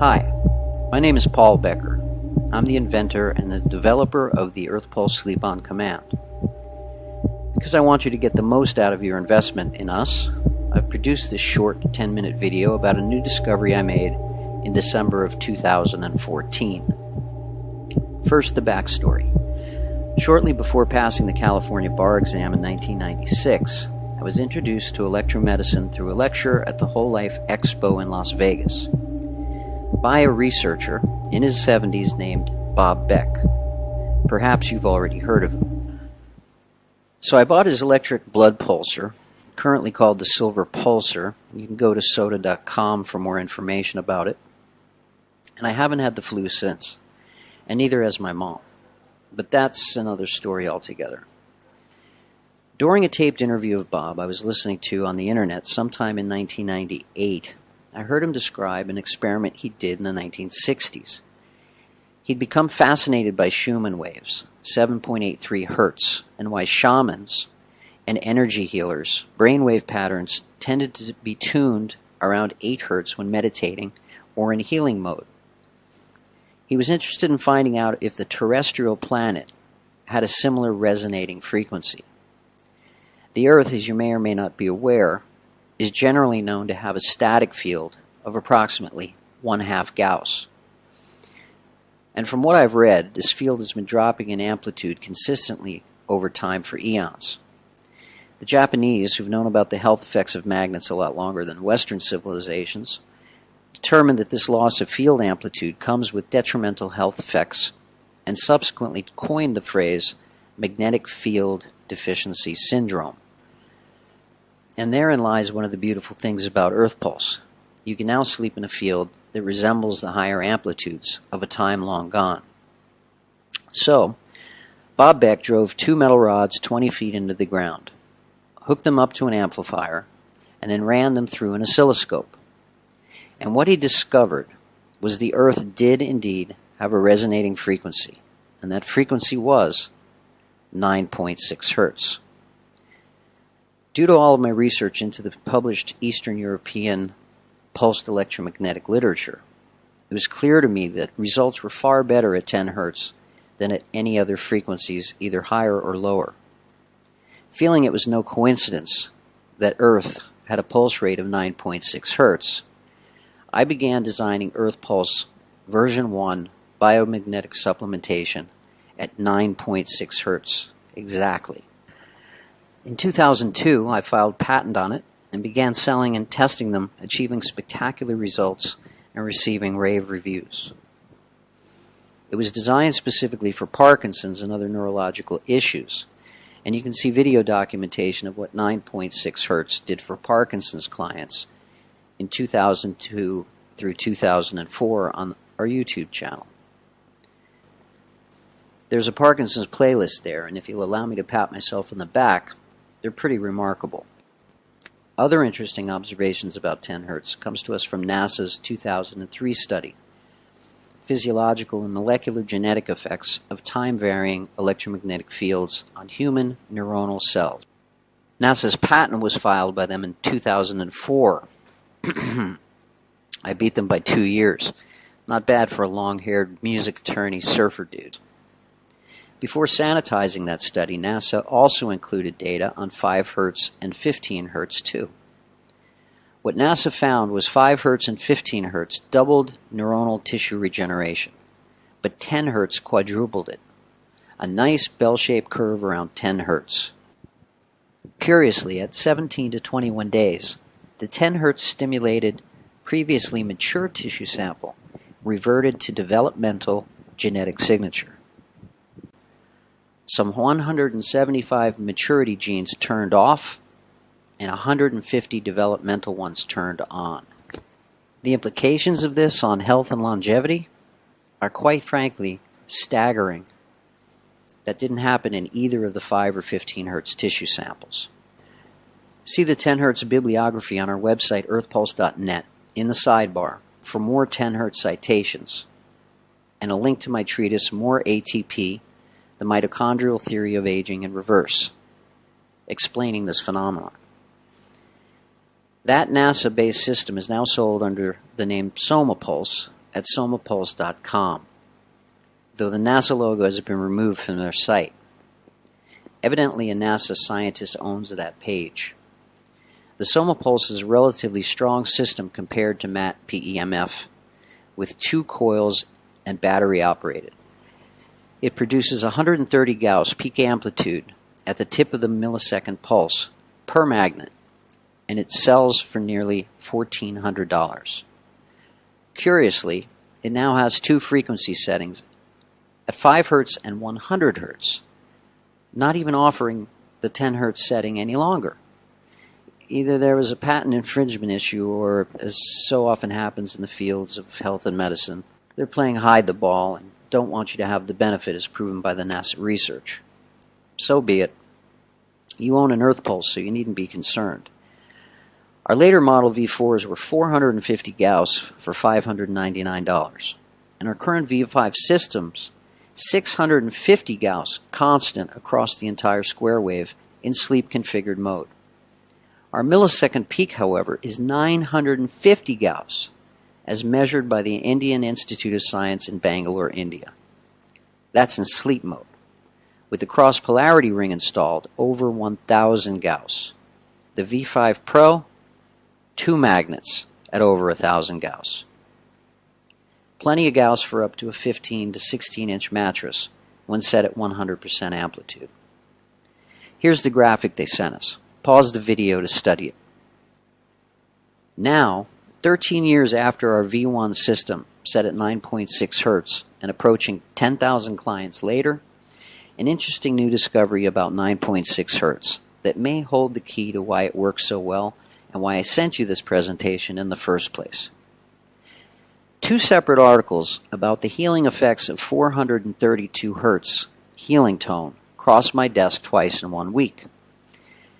Hi, my name is Paul Becker. I'm the inventor and the developer of the EarthPulse Sleep On Command. Because I want you to get the most out of your investment in us, I've produced this short 10-minute video about a new discovery I made in December of 2014. First, the backstory. Shortly before passing the California bar exam in 1996, I was introduced to electromedicine through a lecture at the Whole Life Expo in Las Vegas by a researcher in his 70s named Bob Beck. Perhaps you've already heard of him. So I bought his electric blood pulsar, currently called the Silver Pulsar. You can go to soda.com for more information about it. And I haven't had the flu since, and neither has my mom. But that's another story altogether. During a taped interview of Bob I was listening to on the internet sometime in 1998, I heard him describe an experiment he did in the 1960s. He'd become fascinated by Schumann waves, 7.83 hertz, and why shamans and energy healers' brainwave patterns tended to be tuned around 8 hertz when meditating or in healing mode. He was interested in finding out if the terrestrial planet had a similar resonating frequency. The Earth, as you may or may not be aware, is generally known to have a static field of approximately 1/2 Gauss. And from what I've read, this field has been dropping in amplitude consistently over time for eons. The Japanese, who've known about the health effects of magnets a lot longer than Western civilizations, determined that this loss of field amplitude comes with detrimental health effects and subsequently coined the phrase magnetic field deficiency syndrome. And therein lies one of the beautiful things about EarthPulse. You can now sleep in a field that resembles the higher amplitudes of a time long gone. So, Bob Beck drove 2 metal rods 20 feet into the ground, hooked them up to an amplifier, and then ran them through an oscilloscope. And what he discovered was the Earth did indeed have a resonating frequency, and that frequency was 9.6 hertz. Due to all of my research into the published Eastern European pulsed electromagnetic literature, it was clear to me that results were far better at 10 hertz than at any other frequencies, either higher or lower. Feeling it was no coincidence that Earth had a pulse rate of 9.6 hertz, I began designing EarthPulse version 1 biomagnetic supplementation at 9.6 hertz exactly. In 2002, I filed patent on it and began selling and testing them, achieving spectacular results and receiving rave reviews. It was designed specifically for Parkinson's and other neurological issues, and you can see video documentation of what 9.6 hertz did for Parkinson's clients in 2002 through 2004 on our YouTube channel. There's a Parkinson's playlist there, and if you'll allow me to pat myself on the back, they're pretty remarkable. Other interesting observations about 10 hertz comes to us from NASA's 2003 study, Physiological and Molecular Genetic Effects of Time-Varying Electromagnetic Fields on Human Neuronal Cells. NASA's patent was filed by them in 2004. I beat them by 2 years. Not bad for a long-haired music attorney surfer dude. Before sanitizing that study, NASA also included data on 5 hertz and 15 hertz too. What NASA found was 5 hertz and 15 hertz doubled neuronal tissue regeneration, but 10 hertz quadrupled it. A nice bell-shaped curve around 10 hertz. Curiously, at 17 to 21 days, the 10 hertz stimulated previously mature tissue sample reverted to developmental genetic signature. Some 175 maturity genes turned off and 150 developmental ones turned on. The implications of this on health and longevity are quite frankly staggering. That didn't happen in either of the 5 or 15 hertz tissue samples. See the 10 hertz bibliography on our website earthpulse.net in the sidebar for more 10 hertz citations and a link to my treatise More ATP, The Mitochondrial Theory of Aging in Reverse, explaining this phenomenon. That NASA-based system is now sold under the name SomaPulse at somapulse.com, though the NASA logo has been removed from their site. Evidently, a NASA scientist owns that page. The SomaPulse is a relatively strong system compared to MAT PEMF, with 2 coils and battery operated. It produces 130 Gauss peak amplitude at the tip of the millisecond pulse per magnet, and it sells for nearly $1,400. Curiously, it now has 2 frequency settings at 5 Hz and 100 Hz, not even offering the 10 Hz setting any longer. Either there was a patent infringement issue, or, as so often happens in the fields of health and medicine, they're playing hide the ball and don't want you to have the benefit as proven by the NASA research. So be it. You own an EarthPulse, so you needn't be concerned. Our later model V4s were 450 Gauss for $599, and our current V5 systems 650 Gauss constant across the entire square wave in sleep configured mode. Our millisecond peak, however, is 950 Gauss, as measured by the Indian Institute of Science in Bangalore, India. That's in sleep mode, with the cross polarity ring installed over 1000 Gauss. The V5 Pro, 2 magnets at over 1000 Gauss. Plenty of Gauss for up to a 15 to 16 inch mattress when set at 100% amplitude. Here's the graphic they sent us. Pause the video to study it. Now, 13 years after our V1 system, set at 9.6 Hz and approaching 10,000 clients later, an interesting new discovery about 9.6 Hz that may hold the key to why it works so well and why I sent you this presentation in the first place. 2 separate articles about the healing effects of 432 Hz healing tone crossed my desk twice in 1 week.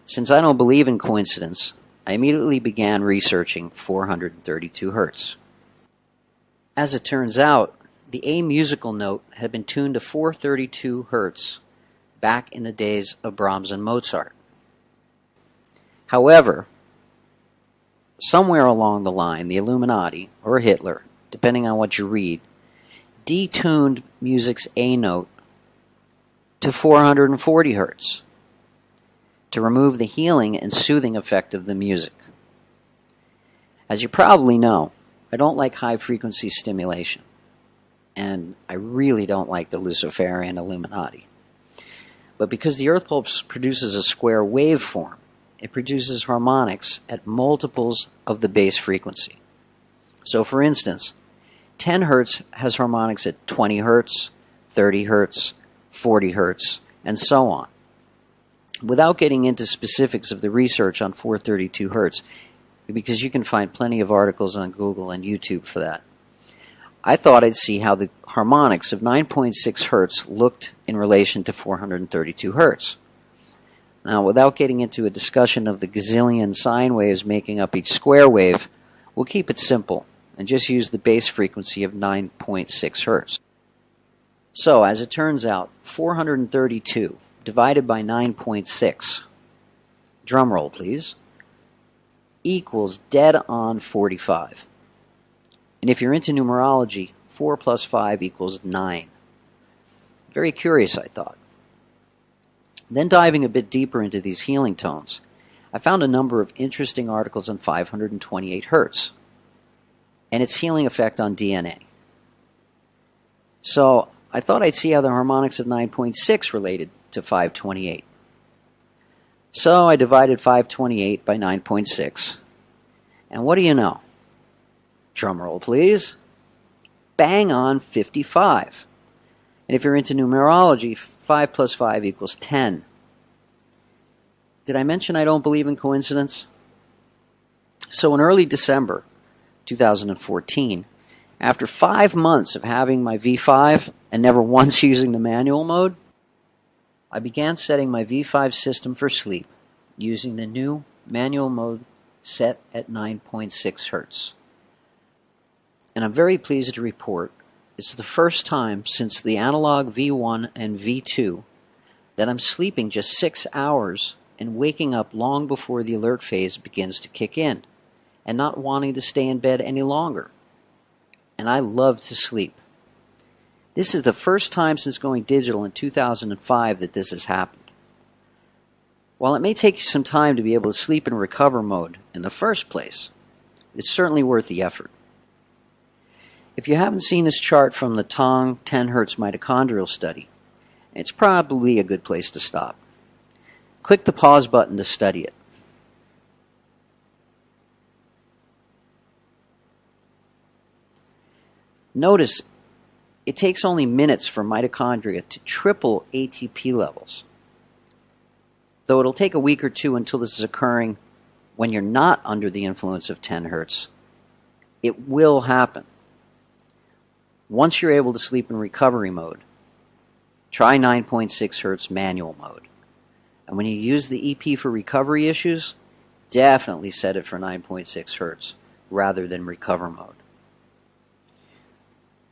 Since I don't believe in coincidence, I immediately began researching 432 Hz. As it turns out, the A musical note had been tuned to 432 Hz back in the days of Brahms and Mozart. However, somewhere along the line, the Illuminati, or Hitler, depending on what you read, detuned music's A note to 440 Hz to remove the healing and soothing effect of the music. As you probably know, I don't like high-frequency stimulation, and I really don't like the Luciferian Illuminati. But because the EarthPulse produces a square waveform, it produces harmonics at multiples of the base frequency. So for instance, 10 Hz has harmonics at 20 Hz, 30 Hz, 40 Hz, and so on. Without getting into specifics of the research on 432 Hz, because you can find plenty of articles on Google and YouTube for that, I thought I'd see how the harmonics of 9.6 Hz looked in relation to 432 Hz. Now, without getting into a discussion of the gazillion sine waves making up each square wave, we'll keep it simple and just use the base frequency of 9.6 Hz. So, as it turns out, 432 divided by 9.6, drum roll please, equals dead on 45. And if you're into numerology, 4 plus 5 equals 9. Very curious, I thought. Then diving a bit deeper into these healing tones, I found a number of interesting articles on 528 Hz and its healing effect on DNA. So I thought I'd see how the harmonics of 9.6 related to 528. So I divided 528 by 9.6, and what do you know? Drum roll please. Bang on 55. And if you're into numerology, 5 plus 5 equals 10. Did I mention I don't believe in coincidence? So in early December 2014, after 5 months of having my V5 and never once using the manual mode, I began setting my V5 system for sleep using the new manual mode set at 9.6 Hz. And I'm very pleased to report it's the first time since the analog V1 and V2 that I'm sleeping just 6 hours and waking up long before the alert phase begins to kick in, and not wanting to stay in bed any longer. and I love to sleep. This is the first time since going digital in 2005 that this has happened. While it may take you some time to be able to sleep in recover mode in the first place, it's certainly worth the effort. If you haven't seen this chart from the Tong 10 Hz mitochondrial study, it's probably a good place to stop. Click the pause button to study it. Notice it takes only minutes for mitochondria to triple ATP levels. Though it'll take a week or two until this is occurring when you're not under the influence of 10 Hz, it will happen. Once you're able to sleep in recovery mode, try 9.6 Hz manual mode. And when you use the EP for recovery issues, definitely set it for 9.6 Hz rather than recover mode.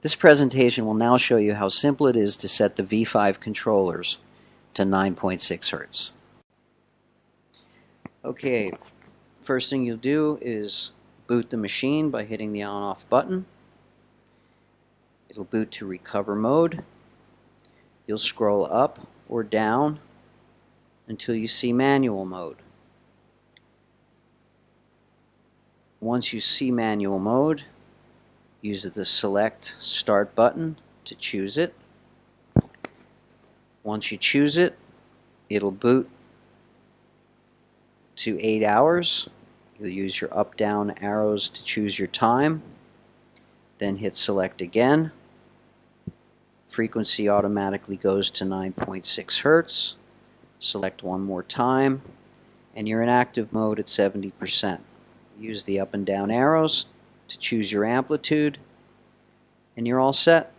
This presentation will now show you how simple it is to set the V5 controllers to 9.6 Hz. Okay, first thing you'll do is boot the machine by hitting the on-off button. It'll boot to recover mode. You'll scroll up or down until you see manual mode. Once you see manual mode, use the select start button to choose it. Once you choose it, it'll boot to 8 hours. You'll use your up down arrows to choose your time, then hit select again. Frequency automatically goes to 9.6 Hz. Select one more time and you're in active mode at 70%. Use the up and down arrows to choose your amplitude, and you're all set.